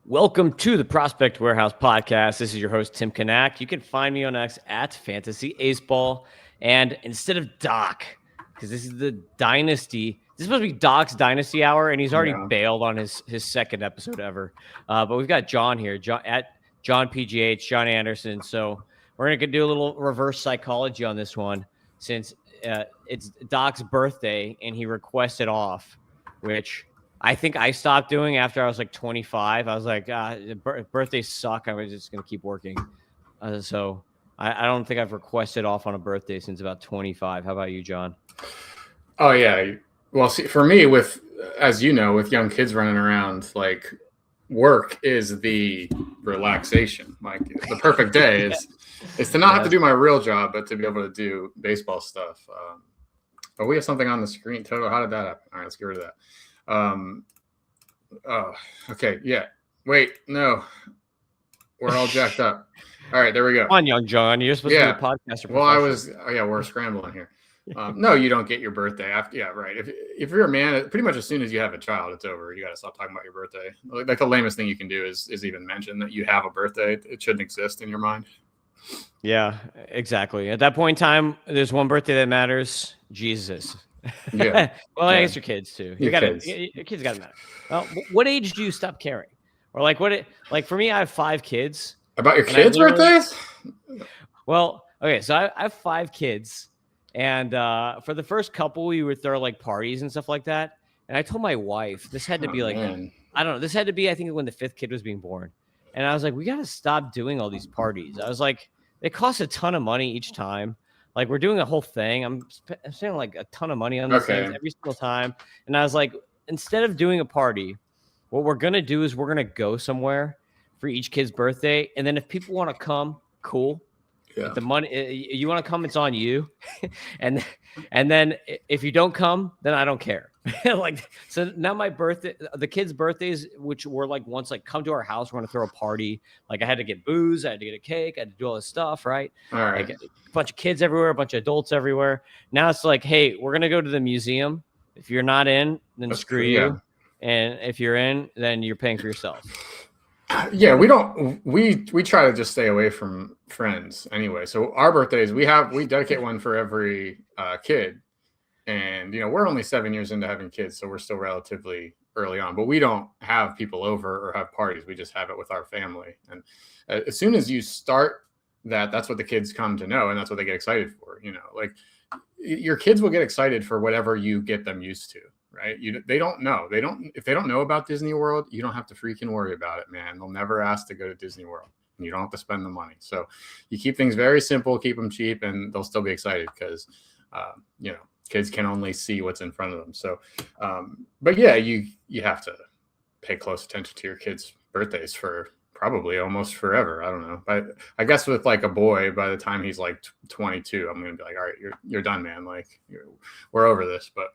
Welcome to the Prospect Warehouse podcast. This is your host, Tim Kanak. You can find me on X at Fantasy Aceball. And instead of Doc, because this is the Dynasty, this is supposed to be Doc's Dynasty Hour, and he's already bailed on his second episode ever. But we've got John here, at John PGH, John Anderson. So we're going to do a little reverse psychology on this one since it's Doc's birthday, and he requested off, which I think I stopped doing after I was like 25. I was like, birthdays suck. I was just going to keep working. So I don't think I've requested off on a birthday since about 25. How about you, John? Oh, yeah. Well, see, for me, as you know, with young kids running around, like work is the relaxation. Like the perfect day is to not have to do my real job, but to be able to do baseball stuff. But we have something on the screen. Toto, how did that happen? All right, let's get rid of that. Okay. Yeah. Wait, no. We're all jacked up. All right, there we go. Come on, young John. You're supposed to be a podcaster. Well, we're scrambling here. No, you don't get your birthday after. Yeah, right. If you're a man, pretty much as soon as you have a child, it's over. You got to stop talking about your birthday. Like the lamest thing you can do is even mention that you have a birthday. It shouldn't exist in your mind. Yeah, exactly. At that point in time, there's one birthday that matters. Jesus. Yeah. Well, I guess your kids too. Your kids got to matter. Well, what age do you stop caring? Or like for me, I have 5 kids. About your kids' birthdays? Well, okay, so I have 5 kids, and for the first couple, we would throw like parties and stuff like that. And I told my wife this had to be like, man. I don't know, this had to be I think when the 5th kid was being born, and I was like, we got to stop doing all these parties. I was like, it costs a ton of money each time. Like we're doing a whole thing. I'm spending like a ton of money on these things every single time. And I was like, instead of doing a party, what we're going to do is we're going to go somewhere for each kid's birthday. And then if people want to come, cool. Yeah. If the money, you want to come, it's on you. and then if you don't come, then I don't care. Like, so now my birthday, the kids' birthdays, which were like once like come to our house, we're going to throw a party. Like I had to get booze, I had to get a cake, I had to do all this stuff, right? All right. Like, a bunch of kids everywhere, a bunch of adults everywhere. Now it's like, hey, we're going to go to the museum. If you're not in, then screw you. Yeah. And if you're in, then you're paying for yourself. Yeah, we try to just stay away from friends anyway. So our birthdays, we dedicate one for every kid. And, we're only 7 years into having kids, so we're still relatively early on. But we don't have people over or have parties. We just have it with our family. And as soon as you start that's what the kids come to know, and that's what they get excited for. Like your kids will get excited for whatever you get them used to, right? They don't know. If they don't know about Disney World, you don't have to freaking worry about it, man. They'll never ask to go to Disney World, and you don't have to spend the money. So you keep things very simple, keep them cheap, and they'll still be excited because, kids can only see what's in front of them. So, but yeah, you have to pay close attention to your kids' birthdays for probably almost forever. I don't know. But I guess with like a boy, by the time he's like 22, I'm going to be like, all right, you're done, man. Like we're over this. But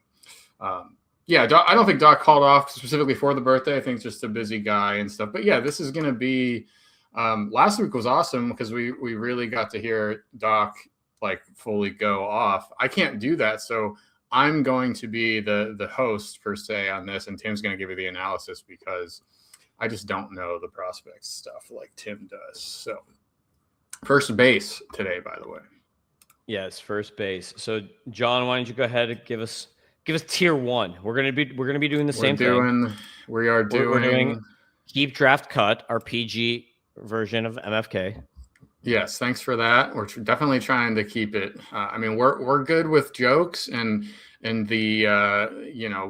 yeah, I don't think Doc called off specifically for the birthday. I think it's just a busy guy and stuff. But yeah, this is going to be, last week was awesome because we really got to hear Doc like fully go off. I can't do that. So I'm going to be the host per se on this, and Tim's going to give you the analysis because I just don't know the prospects stuff like Tim does. So first base today, by the way. Yes, first base. So John, why don't you go ahead and give us tier 1. We're gonna be doing the same thing. We're doing keep draft cut, our PG version of MFK. Yes, thanks for that. We're definitely trying to keep it. We're good with jokes and the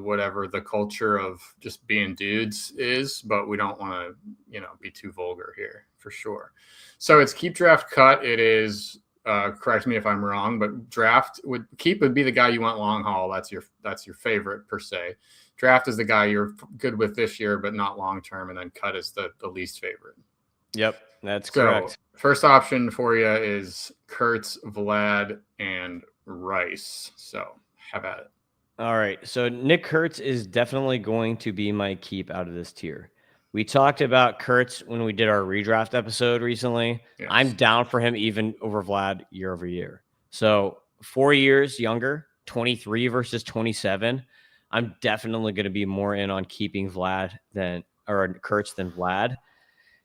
whatever the culture of just being dudes is, but we don't want to be too vulgar here for sure. So it's keep draft cut. It is correct me if I'm wrong, but draft would be the guy you want long haul. That's your favorite per se. Draft is the guy you're good with this year, but not long term, and then cut is the least favorite. Yep, that's correct. First option for you is Kurtz, Vlad, and Rice. So have at it. All right. So Nick Kurtz is definitely going to be my keep out of this tier. We talked about Kurtz when we did our redraft episode recently. Yes. I'm down for him even over Vlad year over year. So 4 years younger, 23 versus 27. I'm definitely going to be more in on keeping Kurtz than Vlad.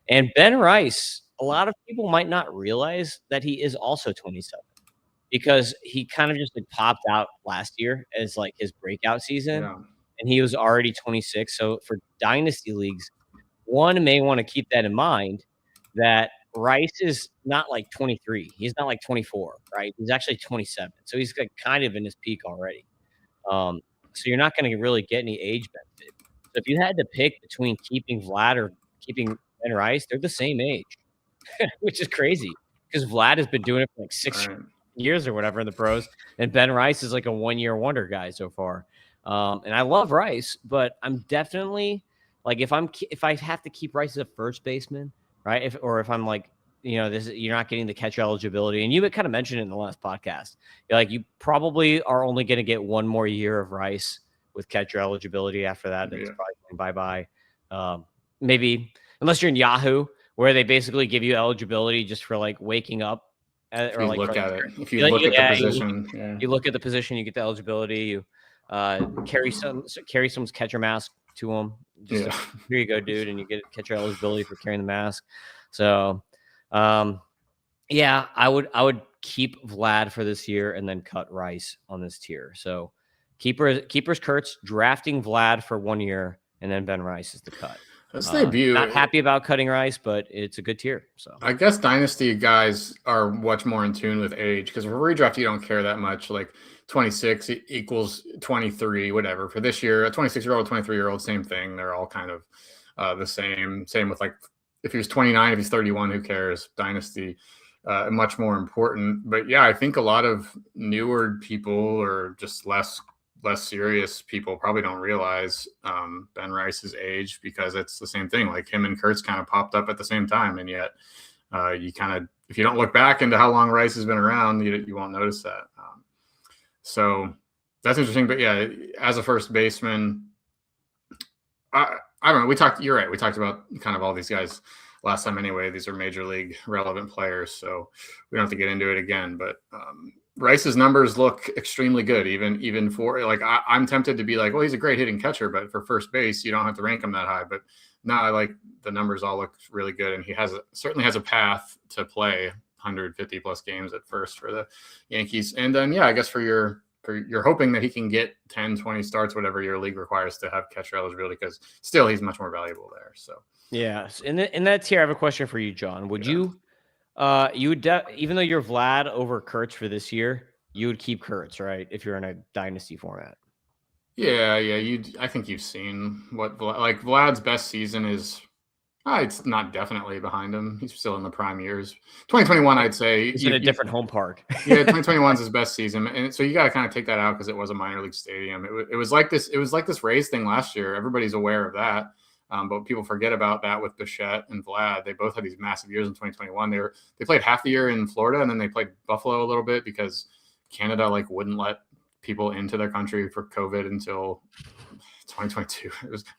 And Ben Rice, a lot of people might not realize that he is also 27 because he kind of just like popped out last year as like his breakout season, Yeah. and he was already 26. So for dynasty leagues, one may want to keep that in mind that Rice is not like 23. He's not like 24, right? He's actually 27. So he's like kind of in his peak already. So you're not going to really get any age benefit. So if you had to pick between keeping Vlad or keeping Ben Rice, they're the same age, which is crazy because Vlad has been doing it for like 6 years or whatever in the pros, and Ben Rice is like a 1-year wonder guy so far. And I love Rice, but I'm definitely like if I have to keep Rice as a first baseman, right? If I'm like you're not getting the catcher eligibility, and you kind of mentioned it in the last podcast. You probably are only going to get one more year of Rice with catcher eligibility. After that, it's probably going bye bye. Maybe unless you're in Yahoo, where they basically give you eligibility just for like waking up, If you look at it, if you you look at the position, you look at the position, you get the eligibility. You carry someone's catcher mask to them. Just here you go, dude, and you get catcher eligibility for carrying the mask. So, yeah, I would keep Vlad for this year and then cut Rice on this tier. So, keepers Kurtz, drafting Vlad for 1 year, and then Ben Rice is the cut. Let's debut. Not happy about cutting Rice, but it's a good tier. So I guess dynasty guys are much more in tune with age because for redraft you don't care that much. Like 26 equals 23, whatever. For this year, a 26-year-old, 23-year-old, same thing. They're all kind of the same. Same with like if he was 29, if he's 31, who cares? Dynasty, much more important. But yeah, I think a lot of newer people or just less serious people probably don't realize Ben Rice's age because it's the same thing. Like him and Kurtz kind of popped up at the same time, and yet you kind of, if you don't look back into how long Rice has been around, you won't notice that. So that's interesting. But yeah, as a first baseman, I don't know. You're right. We talked about kind of all these guys last time anyway. These are major league relevant players, so we don't have to get into it again. But Rice's numbers look extremely good, even for like I'm tempted to be like, well, he's a great hitting catcher, but for first base, you don't have to rank him that high. But no, I like the numbers all look really good, and he certainly has a path to play 150 plus games at first for the Yankees. And then yeah, I guess you're hoping that he can get 10, 20 starts, whatever your league requires to have catcher eligibility, because still he's much more valuable there. So yeah, in that tier, I have a question for you, John. Would you? You would even though you're Vlad over Kurtz for this year, you would keep Kurtz, right? If you're in a dynasty format. Yeah. I think you've seen what Vlad's best season is. It's not definitely behind him. He's still in the prime years. 2021, I'd say. He's in a different home park. Yeah, 2021 is his best season, and so you got to kind of take that out because it was a minor league stadium. It was like this. It was like this Rays thing last year. Everybody's aware of that. But people forget about that with Bichette and Vlad. They both had these massive years in 2021. They played half the year in Florida, and then they played Buffalo a little bit because Canada wouldn't let people into their country for COVID until 2022.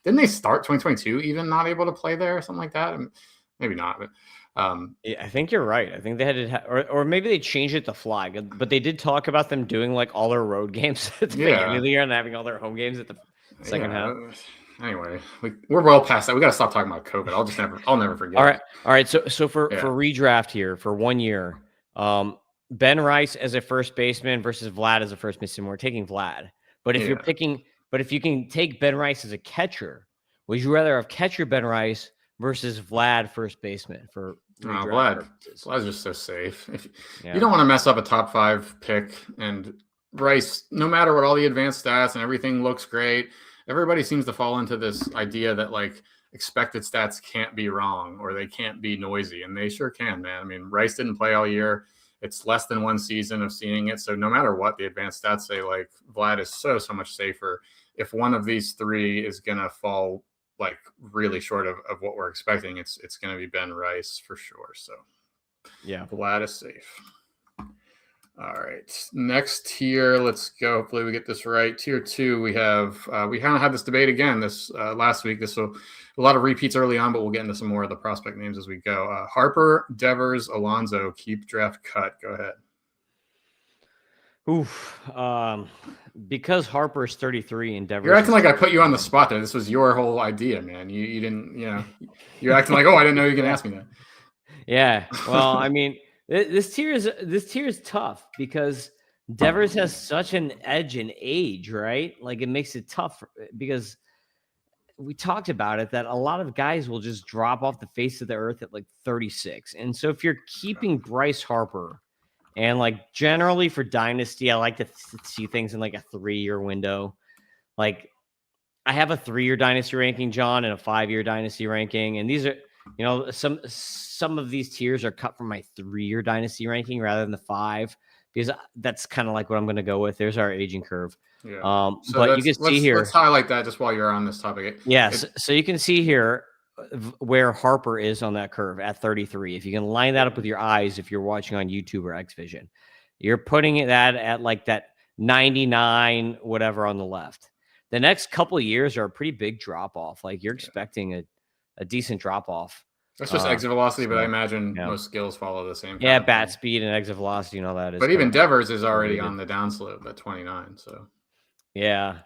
Didn't they start 2022 even not able to play there or something like that? Maybe not, but yeah, I think you're right. I think they had to, or maybe they changed it to flag, but they did talk about them doing all their road games at the beginning of the year and having all their home games at the second half. Anyway, we're well past that. We got to stop talking about COVID. I'll never forget. All right. So for redraft here for 1 year, Ben Rice as a first baseman versus Vlad as a first baseman. We're taking Vlad, but if you can take Ben Rice as a catcher, would you rather have catcher Ben Rice versus Vlad first baseman for Vlad's just so safe. You don't want to mess up a top 5 pick, and Rice, no matter what all the advanced stats and everything looks great. Everybody seems to fall into this idea that expected stats can't be wrong or they can't be noisy, and they sure can, man. I mean, Rice didn't play all year. It's less than one season of seeing it. So no matter what the advanced stats say, Vlad is so much safer. If one of these three is going to fall really short of what we're expecting, it's going to be Ben Rice for sure. So yeah, Vlad is safe. All right, next tier, let's go. Hopefully we get this right. Tier 2, we kind of had this debate again this last week. A lot of repeats early on, but we'll get into some more of the prospect names as we go. Harper, Devers, Alonso, keep, draft, cut. Go ahead. Oof. Because Harper's 33 and Devers. You're acting like I put you on the spot there. This was your whole idea, man. You didn't, you're acting like, oh, I didn't know you were gonna ask me that. Yeah. Well, I mean, this tier is tough because Devers has such an edge in age, right? Like it makes it tough because we talked about it that a lot of guys will just drop off the face of the earth at like 36. And so if you're keeping Bryce Harper, and like generally for Dynasty, I like to see things in like a 3-year window. Like I have a 3-year Dynasty ranking, John, and a 5-year Dynasty ranking. And these are, some of these tiers are cut from my 3-year Dynasty ranking rather than the 5, because that's kind of like what I'm going to go with. There's our aging curve. Yeah. But you can see here. Let's highlight that just while you're on this topic. Yes. So you can see here where Harper is on that curve at 33. If you can line that up with your eyes, if you're watching on YouTube or XVision, you're putting that at like that 99, whatever on the left. The next couple of years are a pretty big drop off. Like you're expecting a decent drop off. That's just exit velocity, but I imagine most skills follow the same. Yeah, bat speed and exit velocity and all that. But even Devers is already on the downslope at 29. So yeah.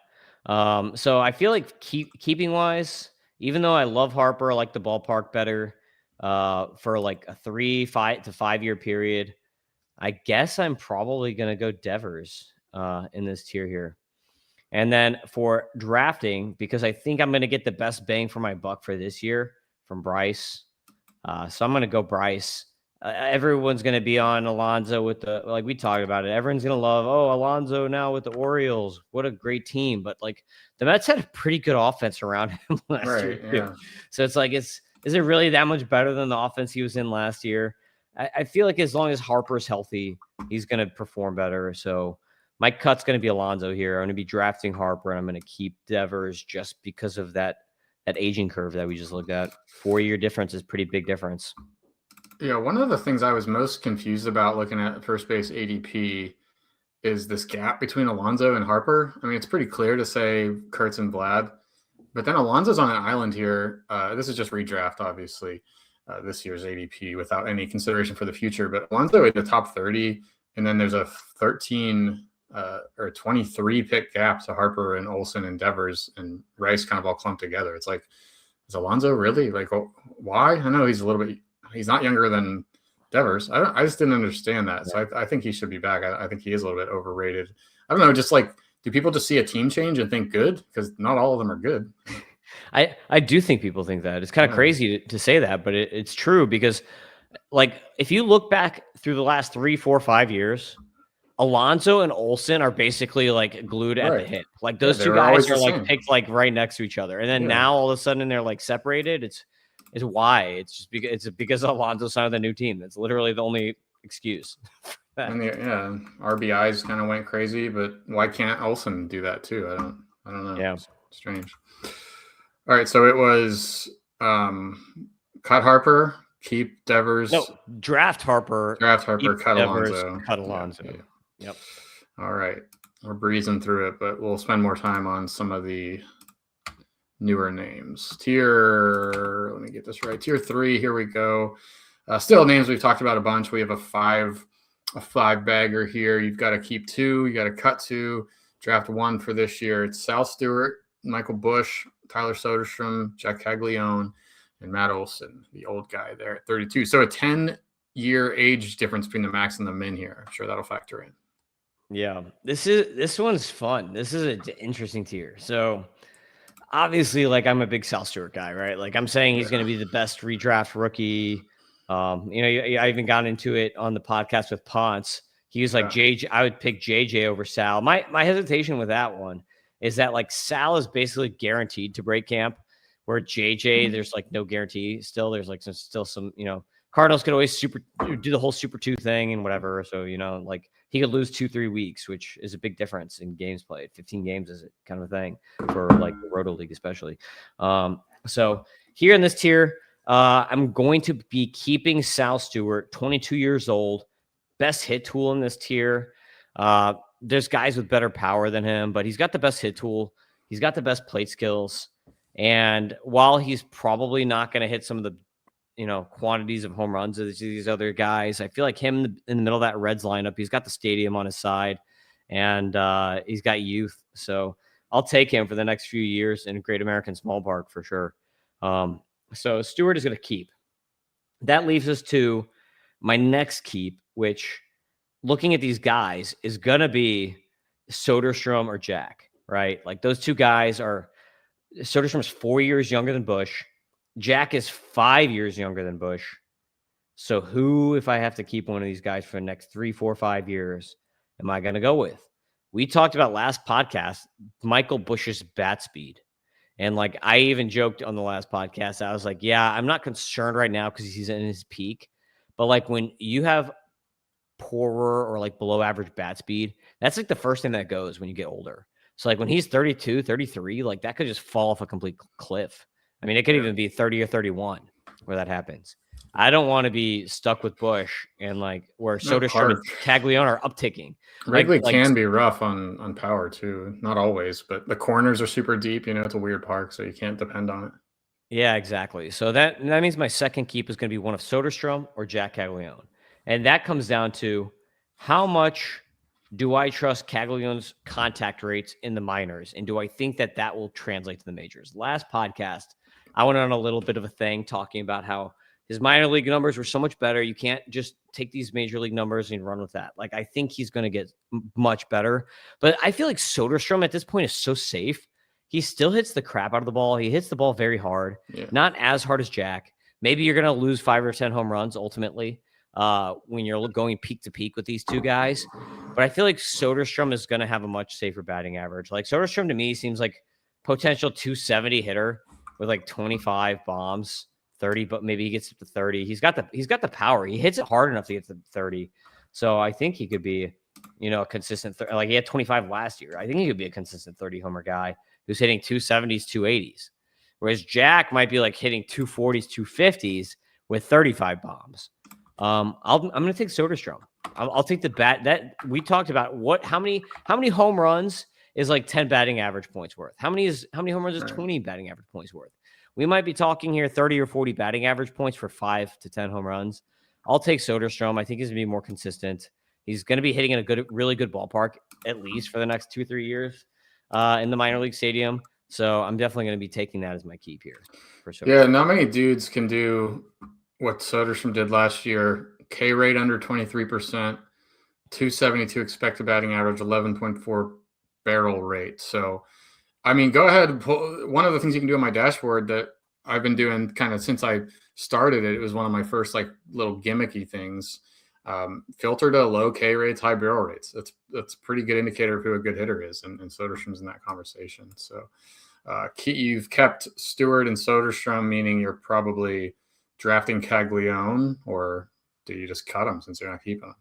So I feel like keeping wise, even though I love Harper, I like the ballpark better for like a 3-5 to 5-year period. I guess I'm probably going to go Devers in this tier here. And then for drafting, because I think I'm going to get the best bang for my buck for this year from Bryce. So I'm going to go Bryce. Everyone's going to be on Alonso with like we talked about it. Everyone's going to love, Alonso now with the Orioles. What a great team. But like the Mets had a pretty good offense around him last year. Too. Yeah. So it's like, is it really that much better than the offense he was in last year? I feel like as long as Harper's healthy, he's going to perform better. So my cut's going to be Alonso here. I'm going to be drafting Harper, and I'm going to keep Devers just because of that aging curve that we just looked at. 4-year difference is pretty big difference. Yeah, one of the things I was most confused about looking at first base ADP is this gap between Alonso and Harper. I mean, it's pretty clear to say Kurtz and Vlad, but then Alonso's on an island here. This is just redraft, obviously, this year's ADP without any consideration for the future. But Alonso in the top 30, and then there's a 13 or 23 pick gap to Harper and Olsen and Devers and Rice kind of all clumped together. It's like, is Alonso really like, why? I know he's not younger than Devers. I just didn't understand that. So I think he should be back. I think he is a little bit overrated. I don't know. Just like, do people just see a team change and think good? Because not all of them are good. I do think people think that. It's kind of crazy to say that, but it's true because like if you look back through the last 3, 4, 5 years, Alonso and Olsen are basically like glued at the hip. Like those two guys are like picked like right next to each other. And then now all of a sudden they're like separated. It's why. It's just because Alonso signed a new team. That's literally the only excuse. And RBIs kind of went crazy, but why can't Olsen do that too? I don't know. Yeah. It's strange. All right, so it was cut Harper, keep Devers. No, draft Harper, cut Devers, Alonso. Cut Alonso. Yeah. Yep. All right. We're breezing through it, but we'll spend more time on some of the newer names. Let me get this right. Tier 3, here we go. Still names we've talked about a bunch. We have a five bagger here. You've got to keep 2. You got to cut 2. Draft 1 for this year. It's Sal Stewart, Michael Busch, Tyler Soderstrom, Jack Caglione, and Matt Olson, the old guy there at 32. So a 10-year age difference between the max and the min here. I'm sure that'll factor in. Yeah, this one's fun. This is an interesting tier. So obviously, like I'm a big Sal Stewart guy, right? Like I'm saying he's going to be the best redraft rookie. I even got into it on the podcast with Ponce. He was like JJ. I would pick JJ over Sal. My hesitation with that one is that like Sal is basically guaranteed to break camp, where JJ there's like no guarantee. Still, there's like some Cardinals could always do the whole Super 2 thing and whatever. So like he could lose 2-3 weeks, which is a big difference in games played. 15 games is kind of a thing for like the Roto League, especially. So here in this tier, I'm going to be keeping Sal Stewart, 22 years old, best hit tool in this tier. There's guys with better power than him, but he's got the best hit tool. He's got the best plate skills. And while he's probably not going to hit some of the quantities of home runs as these other guys, I feel like him in the middle of that Reds lineup, he's got the stadium on his side. and he's got youth. So I'll take him for the next few years in Great American Small Park for sure. So Stewart is going to keep. That leaves us to my next keep, which, looking at these guys, is going to be Soderstrom or Jack, right? Like those two guys are, Soderstrom's 4 years younger than Busch. Jack is 5 years younger than Busch. So who, if I have to keep one of these guys for the next 3, 4, 5 years, am I going to go with? We talked about last podcast, Michael Busch's bat speed. And like I even joked on the last podcast, I was like, yeah, I'm not concerned right now because he's in his peak. But like when you have poorer or like below average bat speed, that's like the first thing that goes when you get older. So like when he's 32, 33, like that could just fall off a complete cliff. I mean, it could even be 30 or 31 where that happens. I don't want to be stuck with Busch and like where Soderstrom and Caglione are upticking. Wrigley can be rough on power too. Not always, but the corners are super deep. You know, it's a weird park, so you can't depend on it. Yeah, exactly. So that means my second keep is going to be one of Soderstrom or Jack Caglione. And that comes down to how much do I trust Caglione's contact rates in the minors? And do I think that that will translate to the majors? Last podcast, I went on a little bit of a thing talking about how his minor league numbers were so much better. You can't just take these major league numbers and run with that. Like, I think he's going to get much better. But I feel like Soderstrom at this point is so safe. He still hits the crap out of the ball. He hits the ball very hard. Yeah. Not as hard as Jack. Maybe you're going to lose 5 or 10 home runs ultimately when you're going peak to peak with these two guys. But I feel like Soderstrom is going to have a much safer batting average. Like Soderstrom to me seems like potential 270 hitter with like 25 bombs, 30, but maybe he gets up to 30. He's got the power. He hits it hard enough to get to 30. So I think he could be, a consistent, like he had 25 last year. I think he could be a consistent 30 homer guy who's hitting 270s, 280s. Whereas Jack might be like hitting 240s, 250s with 35 bombs. I'm going to take Soderstrom. I'll take the bat that we talked about. How many home runs is like 10 batting average points worth? How many home runs is 20 batting average points worth? We might be talking here 30 or 40 batting average points for 5 to 10 home runs. I'll take Soderstrom. I think he's going to be more consistent. He's going to be hitting in a really good ballpark, at least for the next 2-3 years in the minor league stadium. So I'm definitely going to be taking that as my keep here. For Soderstrom. Yeah, not many dudes can do what Soderstrom did last year. K rate under 23%, 272 expected batting average, 11.4 barrel rate. So, I mean, go ahead and pull. One of the things you can do on my dashboard that I've been doing kind of since I started it, it was one of my first like little gimmicky things. Filter to low K rates, high barrel rates. That's a pretty good indicator of who a good hitter is, and Soderstrom's in that conversation. So you've kept Stewart and Soderstrom, meaning you're probably drafting Caglione, or do you just cut them since you're not keeping them?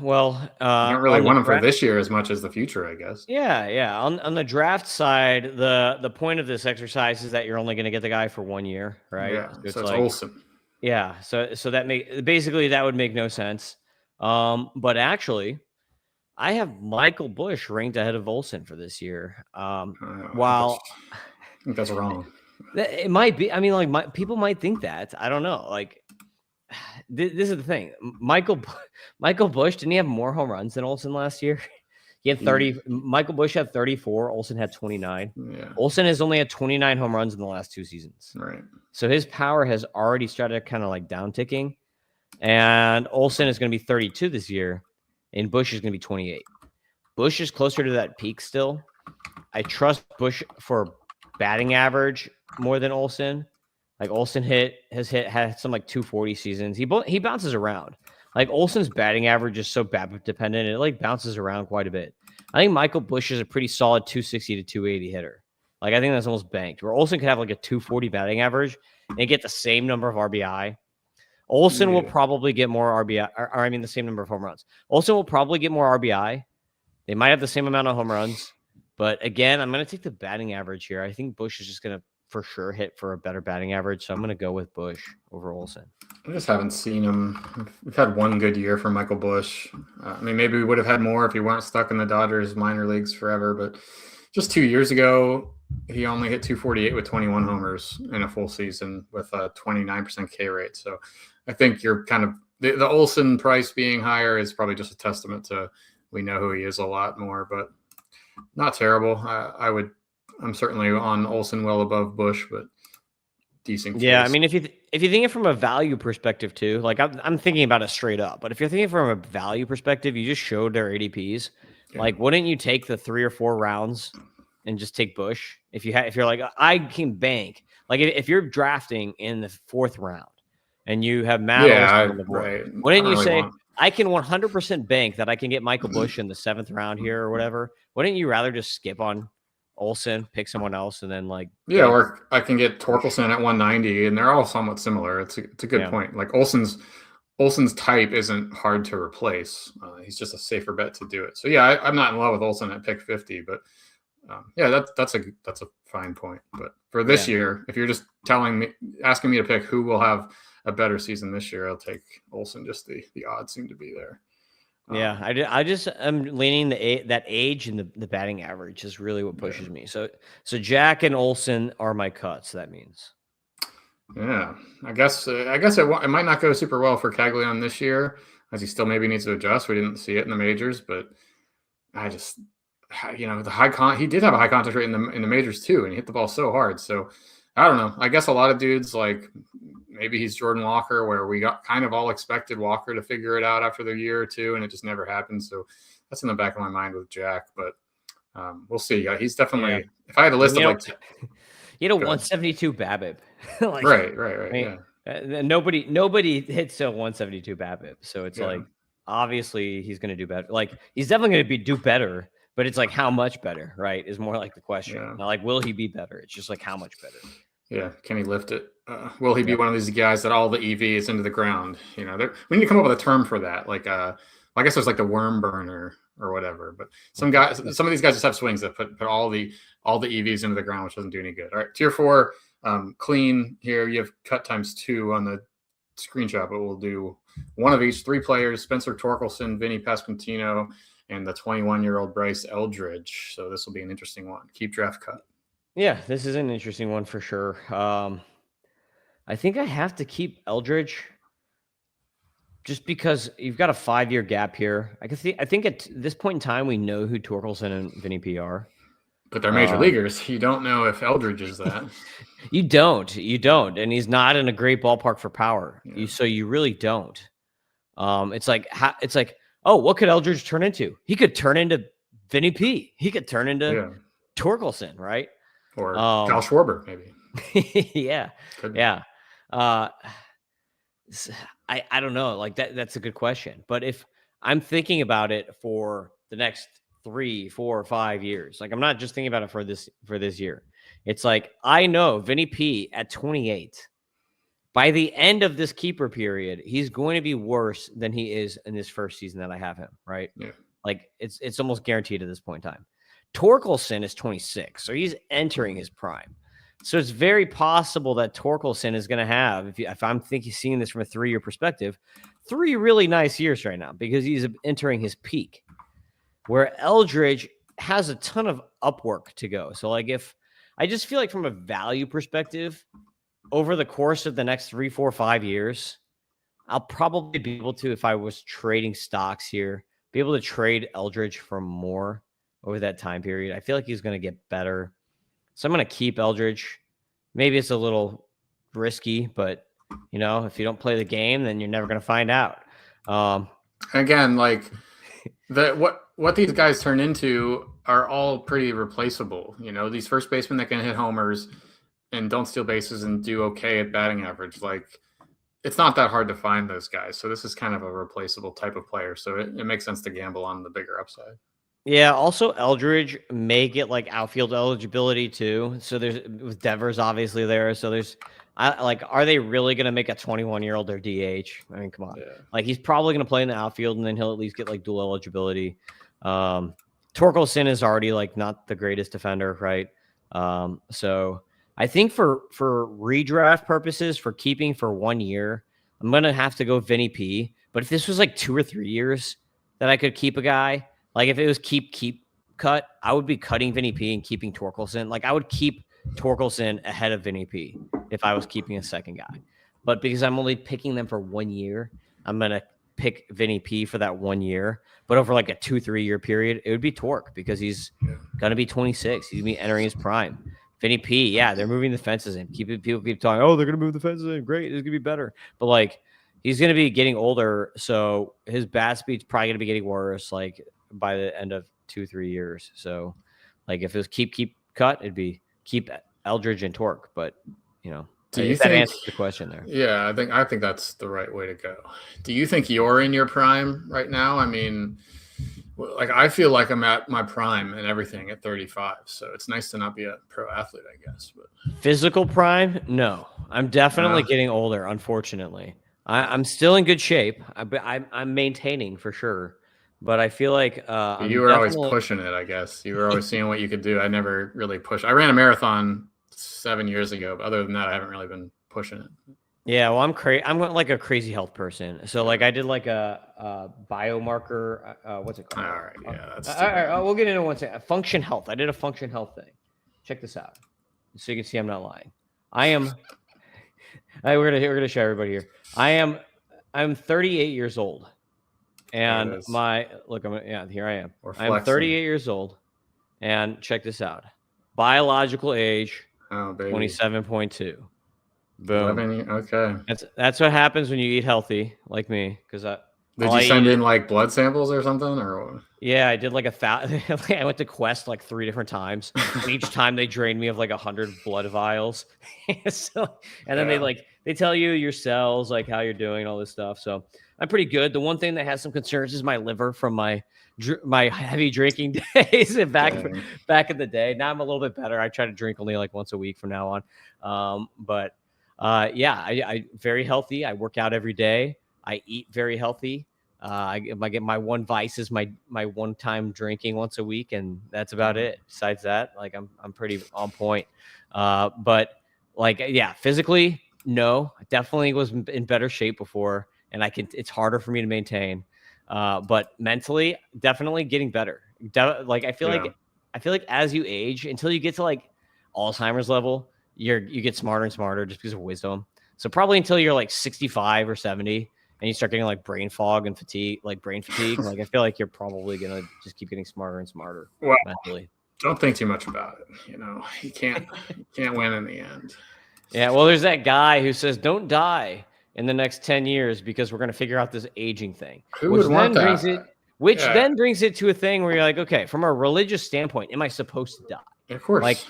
Well, you don't really want them for this year as much as the future, I guess. Yeah. On the draft side, the point of this exercise is that you're only going to get the guy for 1 year, right? Yeah, so it's like, Olsen. Yeah, so that that would make no sense. But actually, I have Michael Busch ranked ahead of Olsen for this year. While I think that's wrong. It might be. I mean, like people might think that. I don't know. Like this is the thing. Michael Busch, didn't he have more home runs than Olsen last year? He had 30. Michael Busch had 34. Olsen had 29. Yeah. Olsen has only had 29 home runs in the last 2 seasons. Right. So his power has already started kind of like down ticking. And Olsen is going to be 32 this year, and Busch is going to be 28. Busch is closer to that peak still. I trust Busch for batting average more than Olsen. Like Olsen had some like 240 seasons. He bounces around. Like Olsen's batting average is so BABIP dependent, it like bounces around quite a bit. I think Michael Busch is a pretty solid 260 to 280 hitter. Like I think that's almost banked. Where Olsen could have like a 240 batting average and get the same number of RBI. Olsen will probably get more RBI, or I mean the same number of home runs. Olsen will probably get more RBI. They might have the same amount of home runs. But again, I'm going to take the batting average here. I think Busch is just going to for sure hit for a better batting average. So I'm going to go with Busch over Olsen. I just haven't seen him. We've had one good year for Michael Busch. I mean, maybe we would have had more if he weren't stuck in the Dodgers minor leagues forever. But just 2 years ago, he only hit 248 with 21 homers in a full season with a 29% K rate. So I think you're kind of the Olsen price being higher is probably just a testament to we know who he is a lot more, but not terrible. I'm certainly on Olsen well above Bush, but decent. Yeah, case. I mean, if you think it from a value perspective too, like I'm thinking about it straight up. But if you're thinking from a value perspective, you just showed their ADPs. Yeah. Like, wouldn't you take the 3 or 4 rounds and just take Bush if you're like, I can bank. Like, if you're drafting in the 4th round and you have Matt Olson on the board, right. wouldn't you say I can 100% bank that I can get Michael Bush in the 7th round here or whatever? Wouldn't you rather just skip on Olsen, pick someone else, and then like or I can get Torkelson at 190, and they're all somewhat similar. It's a good point. Like Olsen's type isn't hard to replace. He's just a safer bet to do it. So yeah, I'm not in love with Olsen at pick 50, but that's a fine point. But for this year, if you're just asking me to pick who will have a better season this year, I'll take Olsen. Just the odds seem to be there. Yeah, I just I'm leaning that age and the batting average is really what pushes me. So Jack and Olsen are my cuts. That means. Yeah, I guess it might not go super well for Caglione this year, as he still maybe needs to adjust. We didn't see it in the majors, but I just he did have a high contact rate in the majors too, and he hit the ball so hard. So I don't know. I guess a lot of dudes like maybe he's Jordan Walker, where we got kind of all expected Walker to figure it out after the year or two, and it just never happened. So that's in the back of my mind with Jack, but we'll see. He's definitely. If I had a list of you know, 172 BABIP. Like, right. Nobody hits a 172 BABIP, so it's like obviously he's going to do better. Like he's definitely going to do better, but it's like how much better, right? Is more like the question. Yeah. Not like will he be better? It's just like how much better. Yeah, can he lift it? Will he be one of these guys that all the EV is into the ground? We need to come up with a term for that. Like, I guess there's like the worm burner or whatever. But some of these guys just have swings that put all the EVs into the ground, which doesn't do any good. All right, tier 4, clean here. You have cut times 2 on the screenshot, but we'll do one of each. 3 players: Spencer Torkelson, Vinny Pasquantino, and the 21-year-old Bryce Eldridge. So this will be an interesting one. Keep, draft, cut. Yeah, this is an interesting one for sure. I think I have to keep Eldridge just because you've got a 5-year gap here. I think at this point in time, we know who Torkelson and Vinny P are. But they're major leaguers. You don't know if Eldridge is that. You don't. And he's not in a great ballpark for power. Yeah. So you really don't. It's like, oh, what could Eldridge turn into? He could turn into Vinny P. He could turn into Torkelson, right? Or Kyle Schwarber, maybe. Yeah. I don't know. Like that's a good question. But if I'm thinking about it for the next 3, 4, 5 years, like I'm not just thinking about it for this year. It's like I know Vinny P at 28. By the end of this keeper period, he's going to be worse than he is in this first season that I have him, right? Yeah. Like it's almost guaranteed at this point in time. Torkelson is 26, so he's entering his prime. So it's very possible that Torkelson is going to have, if I'm seeing this from a 3-year perspective, 3 really nice years right now because he's entering his peak. Where Eldridge has a ton of upwork to go. So like if I just feel like from a value perspective, over the course of the next 3, 4, 5 years, I'll probably be able to, if I was trading stocks here, be able to trade Eldridge for more over that time period. I feel like he's going to get better. So I'm going to keep Eldridge. Maybe it's a little risky, but if you don't play the game, then you're never going to find out. Again, like what these guys turn into are all pretty replaceable. These first basemen that can hit homers and don't steal bases and do okay at batting average. Like it's not that hard to find those guys. So this is kind of a replaceable type of player. So it makes sense to gamble on the bigger upside. Yeah, also Eldridge may get like outfield eligibility too. So there's with Devers obviously there. So are they really going to make a 21-year-old their DH? I mean, come on. Yeah. Like he's probably going to play in the outfield and then he'll at least get like dual eligibility. Torkelson is already like not the greatest defender, right? So I think for redraft purposes, for keeping for 1 year, I'm going to have to go Vinny P. But if this was like 2 or 3 years that I could keep a guy, like if it was keep cut, I would be cutting Vinny P and keeping Torkelson. Like I would keep Torkelson ahead of Vinny P if I was keeping a second guy. But because I'm only picking them for 1 year, I'm going to pick Vinny P for that 1 year, but over like a 2-3 year period, it would be Torque because he's gonna be 26. He's gonna be entering his prime. Vinny P, yeah, they're moving the fences in. People keep talking, oh, they're gonna move the fences in. Great, it's gonna be better. But like he's gonna be getting older, so his bat speed's probably gonna be getting worse like by the end of 2-3 years. So like if it was keep cut, it'd be keep Eldridge and Torque. But you know, do you think that answers the question there? Yeah, I think that's the right way to go. Do you think you're in your prime right now? I mean, like I feel like I'm at my prime and everything at 35. So it's nice to not be a pro athlete, I guess. But physical prime, no. I'm definitely getting older, unfortunately. I'm still in good shape. I'm maintaining for sure. But I feel like you were always pushing it, I guess. You were always seeing what you could do. I never really pushed. I ran a marathon 7 years ago, but other than that, I haven't really been pushing it. Yeah, well, I'm like a crazy health person. So like I did like a biomarker. What's it called? All right, yeah, that's all right. We'll get into one second. Function health. I did a function health thing. Check this out, so you can see I'm not lying. We're gonna show everybody here. I'm 38 years old, and here I am. I'm 38 years old, and check this out. Biological age, 27.2. Boom. Okay. That's what happens when you eat healthy, like me. Because did you send in like blood samples or something, or? Yeah, I did like I went to Quest like 3 different times. Each time they drained me of like 100 blood vials. Then they tell you your cells, like how you're doing, all this stuff. So I'm pretty good. The one thing that has some concerns is my liver from my heavy drinking days back in the day. Now I'm a little bit better. I try to drink only like once a week from now on. I very healthy. I work out every day. I eat very healthy. I get my one vice is my one time drinking once a week, and that's about it. Besides that, like I'm pretty on point. But like physically, no, I definitely was in better shape before, and it's harder for me to maintain. But mentally, definitely getting better. I feel like as you age, until you get to like Alzheimer's level, you get smarter and smarter just because of wisdom. So probably until you're like 65 or 70 and you start getting like brain fog and fatigue, like brain fatigue, like I feel like you're probably going to just keep getting smarter and smarter mentally. Don't think too much about it. You know, you can't win in the end. Yeah. Well, there's that guy who says, don't die in the next 10 years because we're going to figure out this aging thing. Who would want that? Then brings it to a thing where you're like, okay, from a religious standpoint, am I supposed to die? Of course.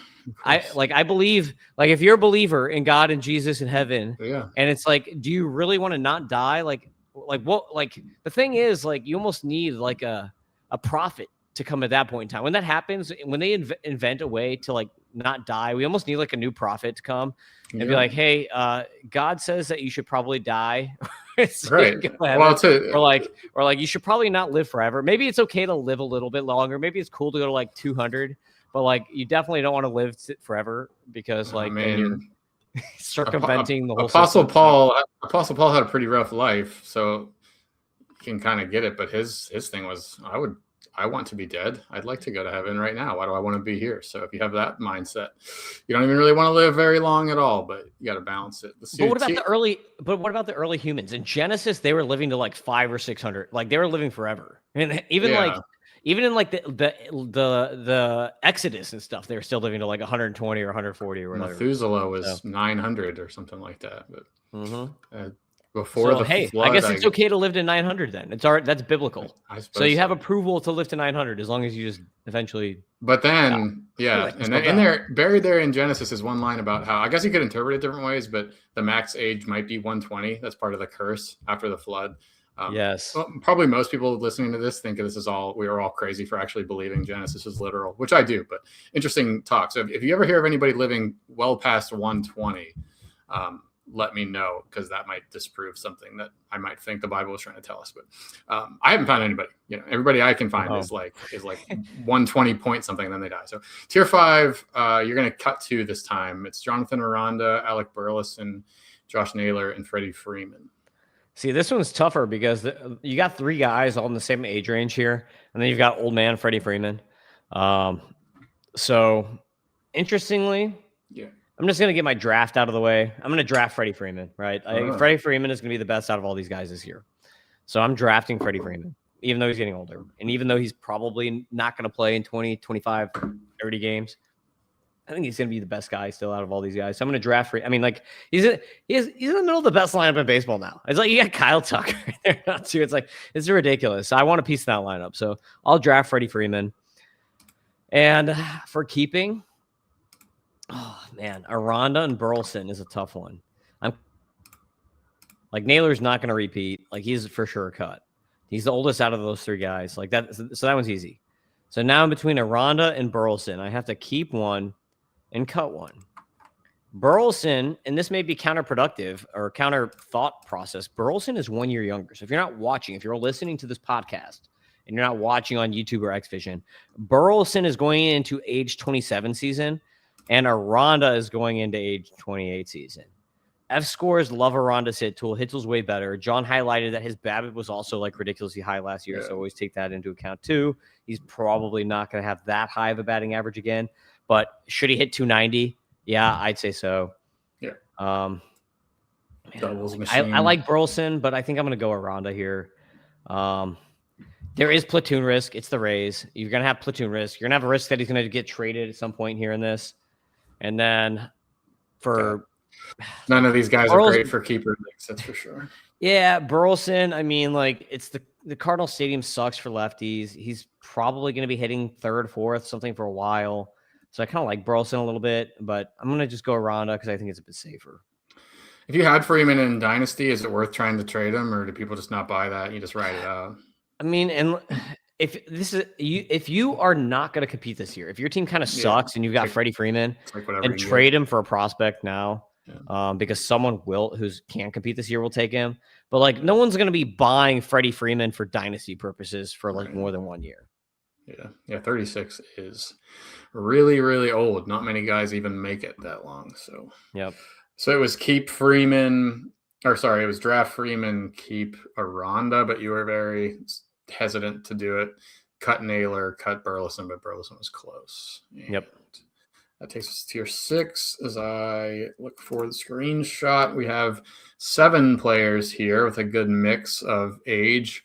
I believe, like, if you're a believer in God and Jesus in heaven, and it's like, do you really want to not die? Like what? Like the thing is, like, you almost need like a prophet to come at that point in time. When that happens, when they invent a way to like not die, we almost need like a new prophet to come and be like, hey, God says that you should probably die. Right. Or like you should probably not live forever. Maybe it's okay to live a little bit longer. Maybe it's cool to go to like 200, but like you definitely don't want to live forever because like then you're circumventing the whole Apostle Paul had a pretty rough life, so you can kind of get it. But his thing was, I want to be dead. I'd like to go to heaven right now. Why do I want to be here? So if you have that mindset, you don't even really want to live very long at all, but you got to balance it. But what about the early humans? In Genesis, they were living to like 500 or 600. Like they were living forever. And even in like the Exodus and stuff, they were still living to like 120 or 140 or whatever. Methuselah was 900 or something like that. But before flood, I guess it's okay to live to 900 then. That's biblical. So you have approval to live to 900 as long as you just eventually. But then, buried there in Genesis is one line about how, I guess you could interpret it different ways, but the max age might be 120. That's part of the curse after the flood. Yes. Well, probably most people listening to this think we are all crazy for actually believing Genesis is literal, which I do, but interesting talk. So if you ever hear of anybody living well past 120, let me know, because that might disprove something that I might think the Bible is trying to tell us. But I haven't found anybody. Everybody I can find is like 120 point something, then they die. So tier 5, you're going to cut to this time. It's Jonathan Aranda, Alec Burleson, Josh Naylor, and Freddie Freeman. See, this one's tougher because you got 3 guys all in the same age range here, and then you've got old man Freddie Freeman. So interestingly, I'm just going to get my draft out of the way. I'm going to draft Freddie Freeman, right? Freddie Freeman is going to be the best out of all these guys this year. So I'm drafting Freddie Freeman, even though he's getting older. And even though he's probably not going to play in 20, 25, 30 games, I think he's going to be the best guy still out of all these guys. So I'm going to draft I mean, like, he's in the middle of the best lineup in baseball now. It's like you got Kyle Tucker there, not too. It's like, it's ridiculous. I want a piece of that lineup. So I'll draft Freddie Freeman. And for keeping, oh, man, Aranda and Burleson is a tough one. Like, Naylor's not going to repeat. Like, he's for sure a cut. He's the oldest out of those three guys. Like that. So that one's easy. So now I'm between Aranda and Burleson. I have to keep one and cut one. Burleson, and this may be counterproductive or counter thought process. Burleson is 1 year younger. So if you're not watching, if you're listening to this podcast and you're not watching on YouTube or Xvision, Burleson is going into age 27 season and Aranda is going into age 28 season. F scores, love Aranda's hit tool. Hit tool's way better. John highlighted that his BABIP was also like ridiculously high last year, so always take that into account too. He's probably not going to have that high of a batting average again, but should he hit 290? Yeah, I'd say so. Yeah. Doubles machine. I like Burleson, but I think I'm going to go Aranda here. There is platoon risk. It's the Rays. You're going to have platoon risk. You're going to have a risk that he's going to get traded at some point here in this, and then for. None of these guys are great for keeper leagues, that's for sure. Yeah, Burleson, I mean, like, it's the Cardinal Stadium sucks for lefties. He's probably going to be hitting third, fourth, something for a while. So I kind of like Burleson a little bit, but I'm going to just go Aranda because I think it's a bit safer. If you had Freeman in Dynasty, is it worth trying to trade him, or do people just not buy that? You just write it out. I mean, and if you are not going to compete this year, if your team kind of sucks and you've got Freddie Freeman and trade him for a prospect now, because someone who can't compete this year will take him. But like, no one's going to be buying Freddie Freeman for dynasty purposes for like more than 1 year. Yeah. 36 is really, really old. Not many guys even make it that long. So, So it was keep Freeman, or sorry, it was draft Freeman, keep Aranda, but you were very hesitant to do it. Cut Naylor, cut Burleson, but Burleson was close. And that takes us to tier 6. As I look for the screenshot, we have 7 players here with a good mix of age,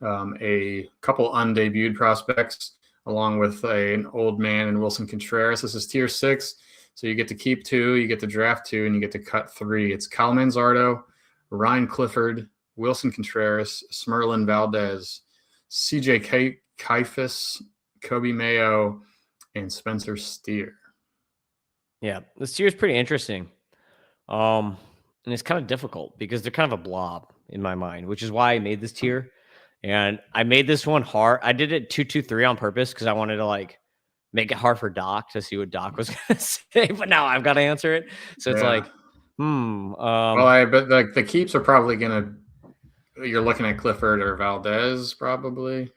a couple undebuted prospects, along with an old man and Wilson Contreras. This is tier 6. So you get to keep 2, you get to draft 2, and you get to cut 3. It's Kyle Manzardo, Ryan Clifford, Wilson Contreras, Smerlin Valdez, CJ Kifus, Kobe Mayo, and Spencer Steer. Yeah, this tier is pretty interesting. And it's kind of difficult because they're kind of a blob in my mind, which is why I made this tier. And I made this one hard. I did it 2-2-3 on purpose because I wanted to like make it hard for Doc to see what Doc was going to say. But now I've got to answer it. So it's like, but like the keeps are probably you're looking at Clifford or Valdez probably.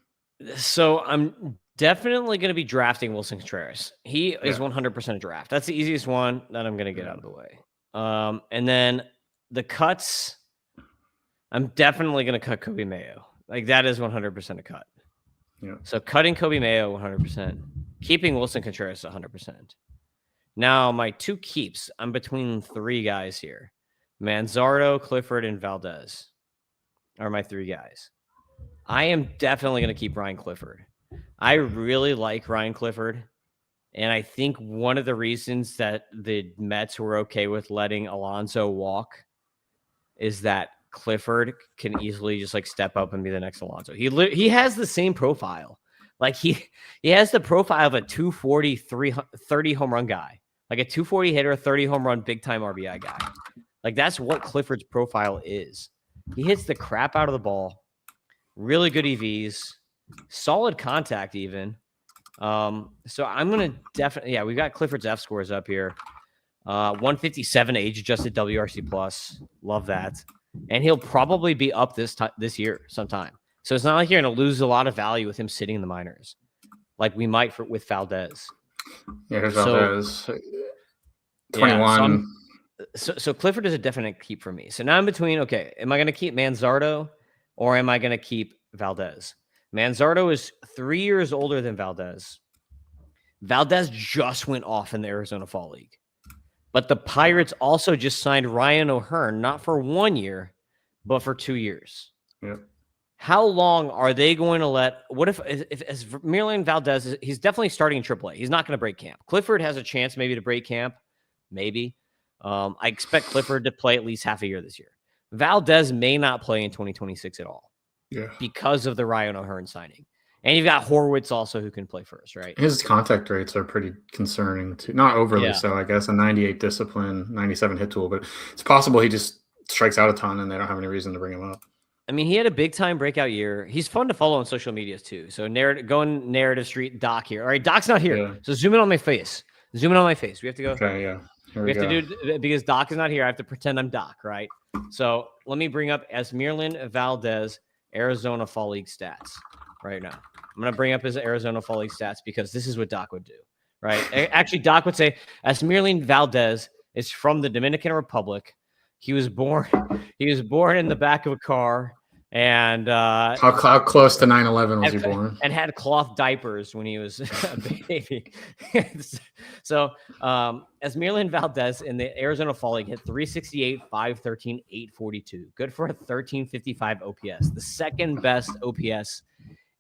So I'm definitely going to be drafting Wilson Contreras. He is 100% a draft. That's the easiest one that I'm going to get out of the way. And then the cuts, I'm definitely going to cut Kobe Mayo. Like that is 100% a cut. Yeah. So cutting Kobe Mayo 100%, keeping Wilson Contreras 100%. Now my 2 keeps, I'm between 3 guys here. Manzardo, Clifford, and Valdez are my 3 guys. I am definitely going to keep Ryan Clifford. I really like Ryan Clifford. And I think one of the reasons that the Mets were okay with letting Alonso walk is that Clifford can easily just like step up and be the next Alonso. He has the same profile. Like he has the profile of a 240, 30 home run guy. Like a 240 hitter, 30 home run, big time RBI guy. Like that's what Clifford's profile is. He hits the crap out of the ball. Really good EVs. Solid contact even. So I'm going to definitely, we've got Clifford's F scores up here. 157 age adjusted WRC plus. Love that. And he'll probably be up this year sometime. So it's not like you're going to lose a lot of value with him sitting in the minors, like we might with Valdez. Yeah, here's Valdez. 21. So Clifford is a definite keep for me. So now I'm between, okay, am I going to keep Manzardo or am I going to keep Valdez? Manzardo is 3 years older than Valdez. Valdez just went off in the Arizona Fall League. But the Pirates also just signed Ryan O'Hearn, not for 1 year, but for 2 years. Yep. how long are they going to let? What if as Miralyn Valdez? He's definitely starting in AAA. He's not going to break camp. Clifford has a chance maybe to break camp, maybe. I expect Clifford to play at least half a year this year. Valdez may not play in 2026 at all, because of the Ryan O'Hearn signing. And you've got Horwitz also who can play first, right? His contact rates are pretty concerning too. Not overly so, I guess. A 98 discipline, 97 hit tool, but it's possible he just strikes out a ton and they don't have any reason to bring him up. I mean, he had a big time breakout year. He's fun to follow on social medias too. So going Narrative Street, Doc here. All right, Doc's not here. Yeah. So zoom in on my face. Zoom in on my face. We have to go. Okay, yeah. We have to do it because Doc is not here. I have to pretend I'm Doc, right? So let me bring up Esmirlin Valdez, Arizona Fall League stats right now. I'm going to bring up his Arizona Fall League stats because this is what Doc would do, right? Actually, Doc would say Esmirlin Valdez is from the Dominican Republic. He was born in the back of a car, and how close to 9/11 was he born? And had cloth diapers when he was a baby. So Esmirlin Valdez in the Arizona Fall League hit 368, 513, 842. Good for a 1355 OPS, the second best OPS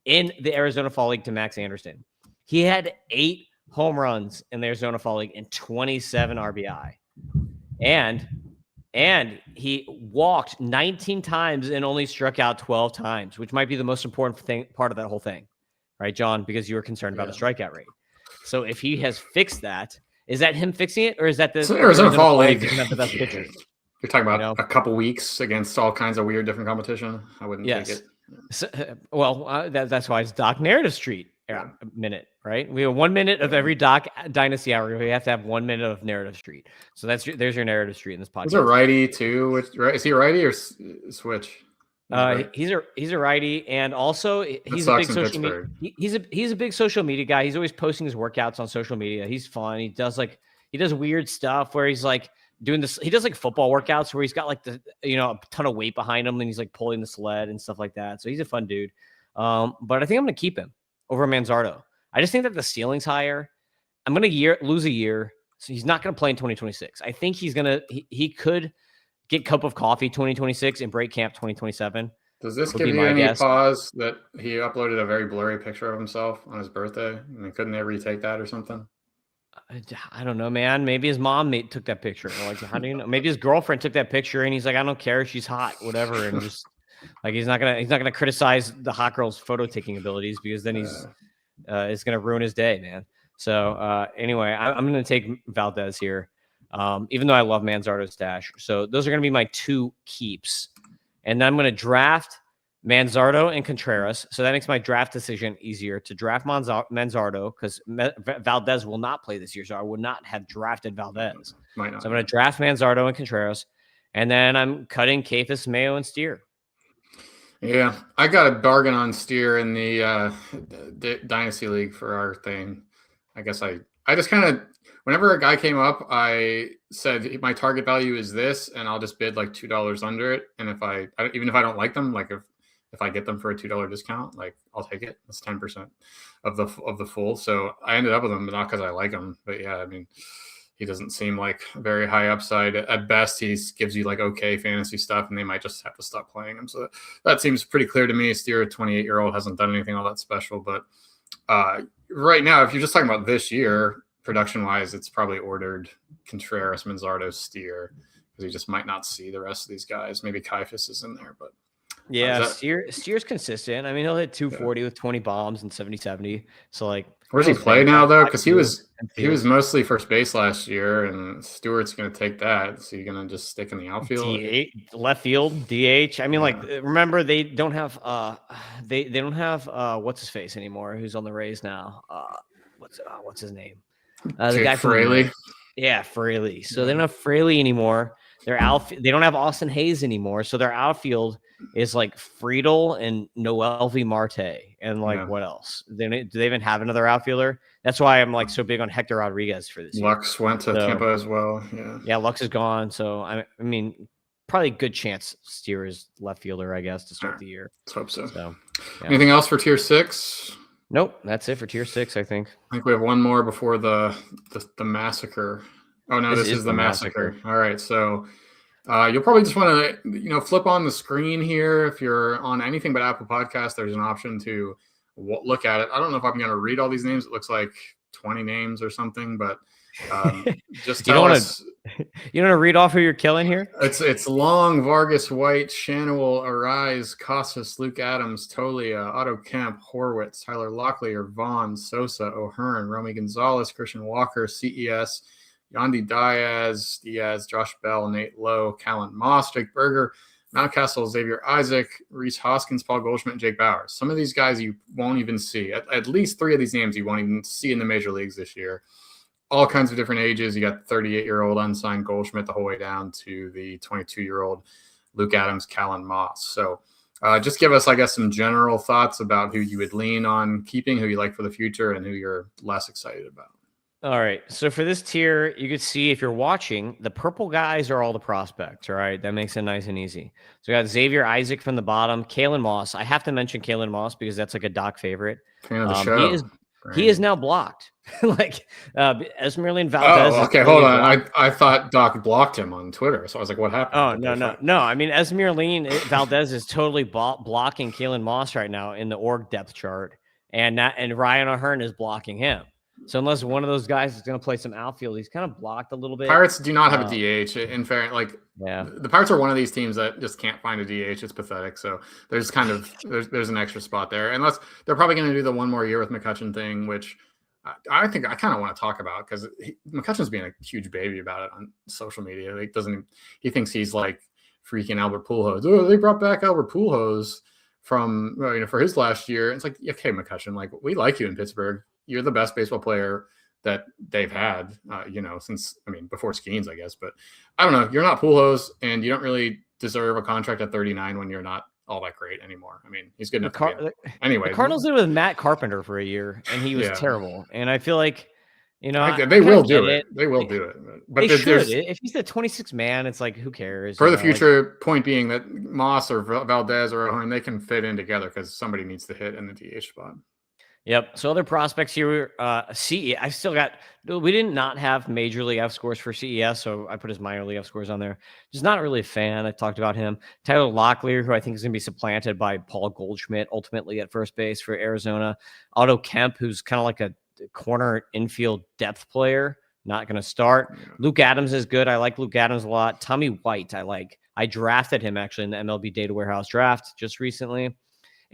in the Arizona Fall League to Max Anderson. He had 8 home runs in the Arizona Fall League and 27 RBI, and he walked 19 times and only struck out 12 times, which might be the most important part of that whole thing, right, John? Because you were concerned about the strikeout rate. So if he has fixed that, is that him fixing it, or is that the Arizona Fall League not the best pitcher? You're talking about a couple weeks against all kinds of weird different competition. I wouldn't take it. So, that's why it's Doc Narrative Street minute, right? We have 1 minute of every Doc Dynasty hour. We have to have 1 minute of Narrative Street. So there's your Narrative Street in this podcast. He's a righty too. Is he a righty or switch? He's a righty, and also he's a big social media. He's a big social media guy. He's always posting his workouts on social media. He's fun. He does weird stuff where he's like doing this. He does like football workouts where he's got like a ton of weight behind him and he's like pulling the sled and stuff like that. So he's a fun dude. But I think I'm gonna keep him over Manzardo. I just think that the ceiling's higher. I'm gonna lose a year, so he's not gonna play in 2026. I think he could get cup of coffee 2026 and break camp 2027. Does this give you any pause that he uploaded a very blurry picture of himself on his birthday? I mean, couldn't they retake that or something? I don't know, man. Maybe his mom took that picture. Like, how do you know? Maybe his girlfriend took that picture and he's like, I don't care. She's hot, whatever. And just like, he's not gonna criticize the hot girl's photo taking abilities because then it's gonna ruin his day, man. So anyway, I'm gonna take Valdez here. Even though I love Manzardo's stash. So those are going to be my 2 keeps. And then I'm going to draft Manzardo and Contreras. So that makes my draft decision easier to draft Manzardo because Valdez will not play this year. So I would not have drafted Valdez. So I'm going to draft Manzardo and Contreras. And then I'm cutting Kafis, Mayo, and Steer. Yeah, I got a bargain on Steer in the Dynasty League for our thing. I guess I just kind of, whenever a guy came up, I said my target value is this, and I'll just bid like $2 under it. And even if I don't like them, like if I get them for a $2 discount, like I'll take it. That's 10% of the full. So I ended up with him, but not because I like him. But yeah, I mean, he doesn't seem like very high upside. At best, he gives you like okay fantasy stuff, and they might just have to stop playing him. So that seems pretty clear to me. Steer, a 28-year-old, hasn't done anything all that special. But right now, if you're just talking about this year, production-wise, it's probably ordered Contreras, Manzardo, Steer, because you just might not see the rest of these guys. Maybe Kifis is in there, but yeah, Steer's consistent. I mean, he'll hit 240 with 20 bombs and 70-70. So like, where's he play now though? Because he was mostly first base last year, and Stewart's going to take that. So you're going to just stick in the outfield, left field, DH. I mean, like, remember they don't have they don't have what's his face anymore? Who's on the Rays now? What's his name? The guy from Fraley. Yeah, Fraley. So they don't have Fraley anymore. They don't have Austin Hayes anymore. So their outfield is like Friedel and Noelvi Marte. And like, what else? Do they even have another outfielder? That's why I'm like so big on Hector Rodriguez for this year. Lux went to Tampa as well. Yeah, Lux is gone. So I mean, probably a good chance Steer is left fielder, I guess, to start the year. Let's hope so. Anything else for tier 6? Nope, that's it for tier 6, I think. I think we have one more before the massacre. Oh no, this is the massacre. All right, so You'll probably just want to, flip on the screen here. If you're on anything but Apple Podcasts, there's an option to look at it. I don't know if I'm going to read all these names. It looks like 20 names or something, but just tell us. You don't want to read off who you're killing here? It's Long, Vargas, White, Shanaway, Arise, Casas, Luke Adams, Tolia, Otto Kemp, Horwitz, Tyler Locklear, Vaughn, Sosa, O'Hearn, Romy Gonzalez, Christian Walker, CES, Yandy Diaz, Josh Bell, Nate Lowe, Callan Moss, Jake Berger, Mountcastle, Xavier Isaac, Reese Hoskins, Paul Goldschmidt, and Jake Bowers. Some of these guys you won't even see. At least 3 of these names you won't even see in the major leagues this year. All kinds of different ages. You got the 38-year-old unsigned Goldschmidt the whole way down to the 22-year-old Luke Adams, Callan Moss. So just give us, I guess, some general thoughts about who you would lean on keeping, who you like for the future, and who you're less excited about. All right. So for this tier, you could see if you're watching, the purple guys are all the prospects. All right. That makes it nice and easy. So we got Xavier Isaac from the bottom, Callan Moss. I have to mention Callan Moss because that's like a Doc favorite. Fan of the show. He is now blocked. Like Esmeralyn Valdez. Oh, okay. Hold on. I thought Doc blocked him on Twitter. So I was like, what happened? Oh, no. I mean, Esmeralyn Valdez is totally blocking Callan Moss right now in the org depth chart. And Ryan O'Hearn is blocking him. So unless one of those guys is going to play some outfield, he's kind of blocked a little bit. Pirates do not have a DH. In fairness, the Pirates are one of these teams that just can't find a DH. It's pathetic. So there's there's an extra spot there. Unless they're probably going to do the one more year with McCutchen thing, which I think I kind of want to talk about because McCutchen's being a huge baby about it on social media. He thinks he's like freaking Albert Pujols. Oh, they brought back Albert Pujols from for his last year. It's like, okay, McCutchen, like we like you in Pittsburgh. You're the best baseball player that they've had, since, before Skeens, I guess. But I don't know. You're not Pujols, and you don't really deserve a contract at 39 when you're not all that great anymore. I mean, he's good enough. Anyway, the Cardinals did with Matt Carpenter for a year, and he was terrible. And I feel like, they will do it. They will do it. But they should. If he's the 26th man, it's like, who cares? For the future, point being that Moss or Valdez or O'Hearn, they can fit in together because somebody needs to hit in the DH spot. Yep. So other prospects here, CES. I still got. We did not have major league F scores for CES, so I put his minor league F scores on there. Just not really a fan. I talked about him. Tyler Locklear, who I think is going to be supplanted by Paul Goldschmidt ultimately at first base for Arizona. Otto Kemp, who's kind of like a corner infield depth player, not going to start. Yeah. Luke Adams is good. I like Luke Adams a lot. Tommy White, I like. I drafted him actually in the MLB Data Warehouse draft just recently.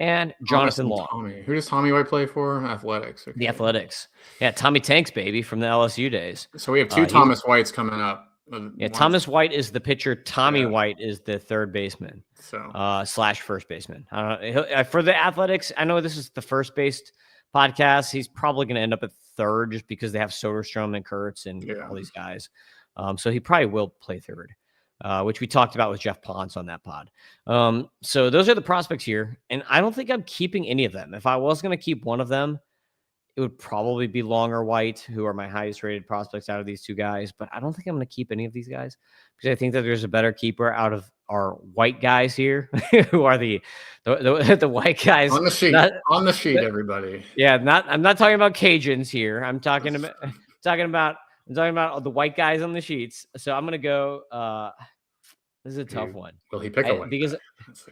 And Jonathan Long. Who does Tommy White play for? Athletics. Okay. The Athletics. Yeah, Tommy Tanks, baby, from the LSU days. So we have 2 Thomas Whites coming up. Thomas White is the pitcher. Tommy White is the third baseman. So slash first baseman. For the Athletics, I know this is the first based podcast. He's probably going to end up at third just because they have Soderstrom and Kurtz and all these guys. So he probably will play third. Which we talked about with Jeff Ponce on that pod. So those are the prospects here. And I don't think I'm keeping any of them. If I was going to keep one of them, it would probably be Long or White, who are my highest rated prospects out of these 2 guys. But I don't think I'm going to keep any of these guys because I think that there's a better keeper out of our white guys here, who are the white guys on the sheet. On the sheet, everybody. Yeah, I'm not talking about Cajuns here. I'm talking about the white guys on the sheets. So I'm going to go. This is a tough one. Will he pick a white? Because this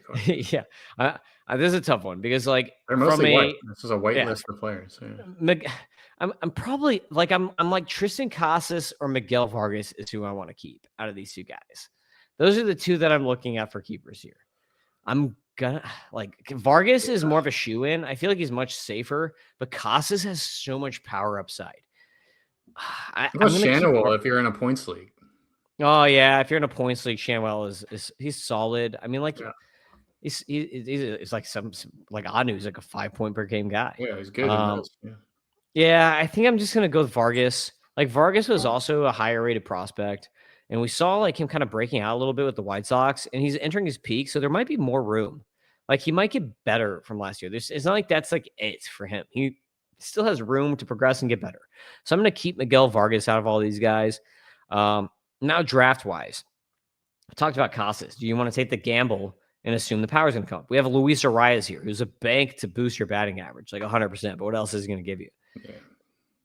is a tough one because they're mostly white. This is a white list for players. Yeah. I'm probably I'm like Tristan Casas or Miguel Vargas is who I want to keep out of these 2 guys. Those are the 2 that I'm looking at for keepers here. I'm gonna Vargas is more of a shoe-in. I feel like he's much safer, but Casas has so much power upside. I'm Shanaway if you're in a points league. Oh yeah, if you're in a points league, Shanwell is he's solid. I mean, he's like some Anu, he's like a 5-point per game guy. Yeah, he's good. Yeah, I think I'm just gonna go with Vargas. Like Vargas was also a higher rated prospect, and we saw him kind of breaking out a little bit with the White Sox, and he's entering his peak, so there might be more room. Like he might get better from last year. It's not like that's it for him. He still has room to progress and get better. So I'm gonna keep Miguel Vargas out of all these guys. Now, draft-wise, I talked about Casas. Do you want to take the gamble and assume the power's going to come up? We have Luis Arias here, who's a bank to boost your batting average, like 100%. But what else is he going to give you? Yeah.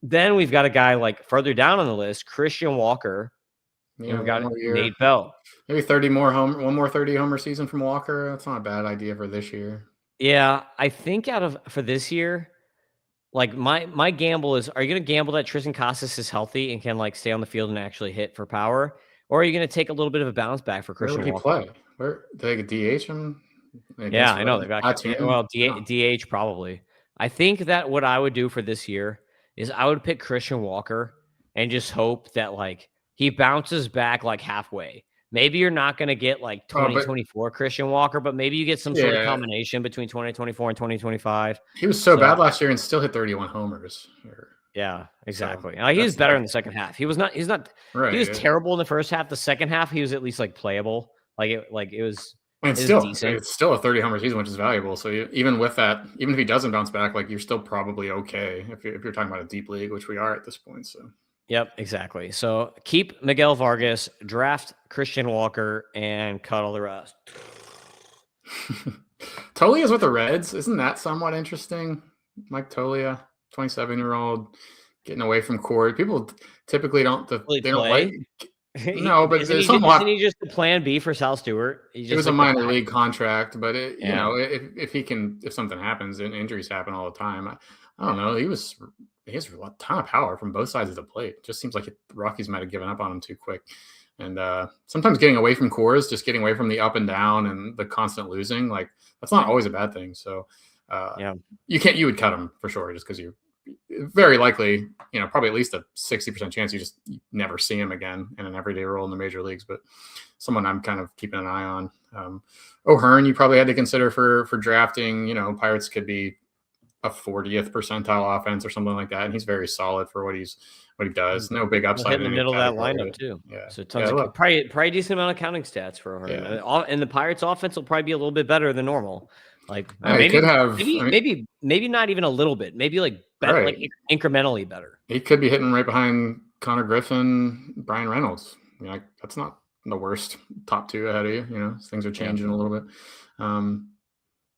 Then we've got a guy further down on the list, Christian Walker, And we've one got more year. Nate Bell. Maybe 1 more 30 homer season from Walker. That's not a bad idea for this year. Yeah, I think for this year, like my gamble is: are you going to gamble that Tristan Casas is healthy and can like stay on the field and actually hit for power, or are you going to take a little bit of a bounce back for Where would Christian he Walker? play? Where they could DH him? Yeah, I know they've got Team? DH probably. I think that what I would do for this year is I would pick Christian Walker and just hope that like he bounces back like halfway. Maybe you're not going to get like 2024 Christian Walker, but maybe you get some sort of combination between 2024 and 2025. He was so bad last year and still hit 31 homers. Yeah, exactly. He was better in the second half. He was not. He's not. Right. He was terrible in the first half. The second half, he was at least like playable. It was. And it's still a 30 homer season, which is valuable. So even with that, even if he doesn't bounce back, like you're still probably okay if you're talking about a deep league, which we are at this point. So. Yep, exactly. So keep Miguel Vargas, draft Christian Walker, and cut all the rest. Tolia's with the Reds. Isn't that somewhat interesting? Mike Tolia, 27-year-old, getting away from Cord. People typically don't like. No, but isn't he just the plan B for Sal Stewart? It was a minor league contract, but you know, if something happens and injuries happen all the time, I don't know. He has a ton of power from both sides of the plate. It just seems like the Rockies might have given up on him too quick. And sometimes getting away from cores, just getting away from the up and down and the constant losing, like that's not always a bad thing. So you would cut him for sure, just because you very likely, probably at least a 60% chance you just never see him again in an everyday role in the major leagues. But someone I'm kind of keeping an eye on. O'Hearn, you probably had to consider for drafting. Pirates could be a 40th percentile offense or something like that, and he's very solid for what he does. No big upside in the middle of that lineup too. Yeah, so tons of probably a decent amount of counting stats for O'Hearn. Yeah. And the Pirates' offense will probably be a little bit better than normal. Like maybe not even a little bit. Maybe like better, like incrementally better. He could be hitting right behind Connor Griffin, Brian Reynolds. That's not the worst top two ahead of you. Things are changing a little bit.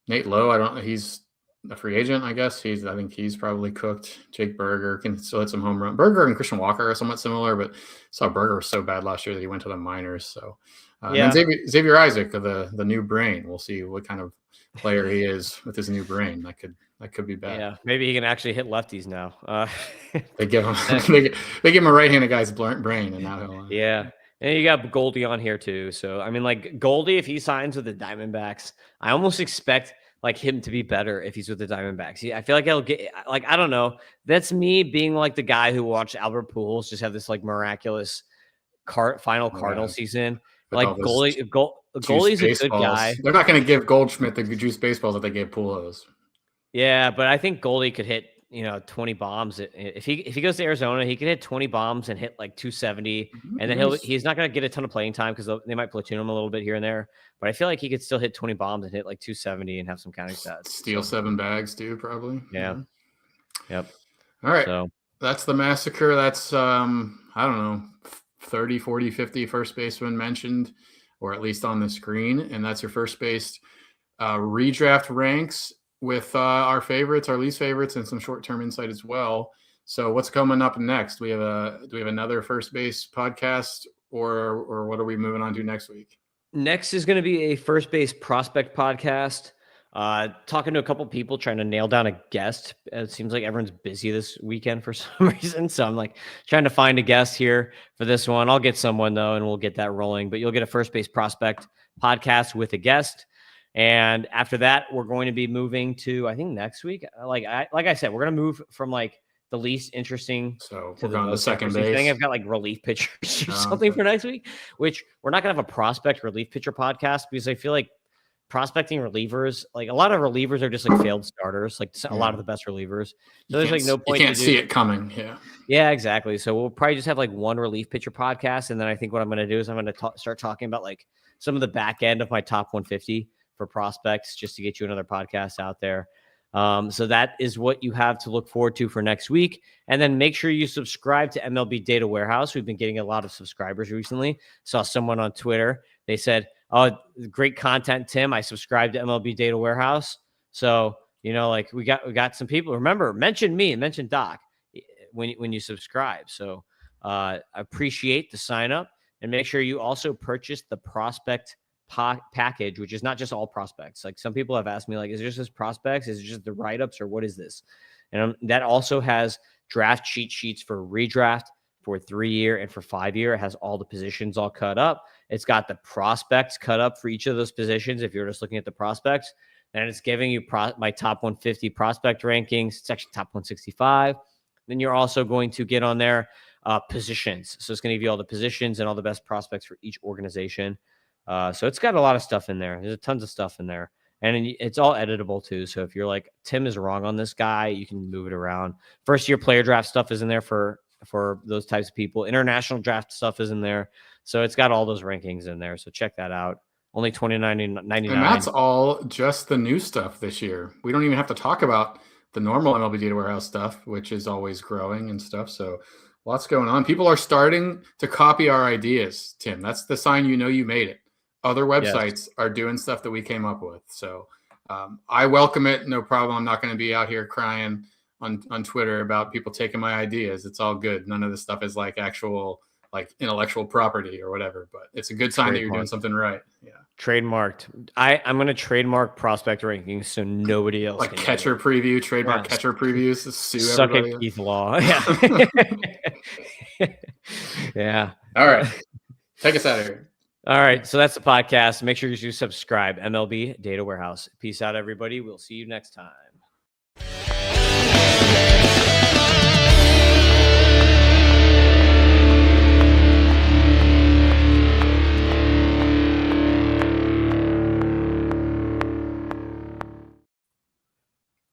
Nate Lowe, he's a free agent, I guess. I think he's probably cooked. Jake Berger can still hit some home run. Berger and Christian Walker are somewhat similar, but saw Berger was so bad last year that he went to the minors. So and Xavier Isaac of the new brain. We'll see what kind of player he is with his new brain. That could be bad. Yeah, maybe he can actually hit lefties now. They give him they give him a right-handed guy's brain, and now he'll. Yeah. And you got Goldie on here too. So I mean, like Goldie, if he signs with the Diamondbacks, I almost expect like him to be better if he's with the Diamondbacks. I feel like he'll get like, I don't know. That's me being like the guy who watched Albert Pujols just have this like miraculous final Cardinal season. Like Goldie's a good guy. They're not going to give Goldschmidt the juice baseballs that they gave Pujols. Yeah, but I think Goldie could hit 20 bombs. If he goes to Arizona, he could hit 20 bombs and hit like 270, and then he's not going to get a ton of playing time because they might platoon him a little bit here and there. But I feel like he could still hit 20 bombs and hit like 270 and have some counting stats. Steal 7 bags too, probably. Yeah. Yep. All right. So that's the massacre. That's I don't know, 30, 40, 50 first baseman mentioned, or at least on the screen, and that's your first base redraft ranks with our favorites, our least favorites, and some short-term insight as well. So what's coming up next? Do we have another first base podcast, or what are we moving on to next week? Next is going to be a first base prospect podcast. Talking to a couple people, trying to nail down a guest. It seems like everyone's busy this weekend for some reason. So I'm like trying to find a guest here for this one. I'll get someone though, and we'll get that rolling, but you'll get a first base prospect podcast with a guest. And after that, we're going to be moving to, I think next week, like I said, we're going to move from like the least interesting to the second base. I think I've got like relief pitchers or something for next week, which we're not going to have a prospect relief pitcher podcast because I feel like prospecting relievers, like a lot of relievers are just like failed starters, like a lot of the best relievers. So there's like no point. You can't see it coming. Yeah, exactly. So we'll probably just have like one relief pitcher podcast. And then I think what I'm going to do is I'm going to start talking about like some of the back end of my top 150 for prospects, just to get you another podcast out there. So that is what you have to look forward to for next week. And then make sure you subscribe to MLB Data Warehouse. We've been getting a lot of subscribers recently. Saw someone on Twitter. They said, "Oh, great content, Tim. I subscribed to MLB Data Warehouse." So, like we got some people. Remember, mention me and mention Doc when you subscribe. So I appreciate the sign up. and make sure you also purchase the prospect package, which is not just all prospects. Like some people have asked me, like, is it just this prospects? Is it just the write-ups, or what is this? And that also has draft cheat sheets for redraft, for 3-year and for 5-year. It has all the positions all cut up. It's got the prospects cut up for each of those positions. If you're just looking at the prospects, and it's giving you my top 150 prospect rankings. It's actually top 165. Then you're also going to get on there positions. So it's going to give you all the positions and all the best prospects for each organization. So it's got a lot of stuff in there. There's tons of stuff in there. And it's all editable too. So if you're like, Tim is wrong on this guy, you can move it around. First year player draft stuff is in there for those types of people. International draft stuff is in there. So it's got all those rankings in there. So check that out. Only $29.99. And that's all just the new stuff this year. We don't even have to talk about the normal MLB Data Warehouse stuff, which is always growing and stuff. So lots going on. People are starting to copy our ideas, Tim. That's the sign you know you made it. Other websites are doing stuff that we came up with. So I welcome it. No problem. I'm not going to be out here crying on Twitter about people taking my ideas. It's all good. None of this stuff is like actual like intellectual property or whatever, but it's a good sign that you're doing something right. Yeah. Trademarked. I'm going to trademark prospect rankings so nobody else like can catcher preview, trademark catcher previews, sue Suck everybody. it, Keith Law. Yeah. Yeah. All right. Take us out of here. All right. So that's the podcast. Make sure you subscribe. MLB Data Warehouse. Peace out, everybody. We'll see you next time.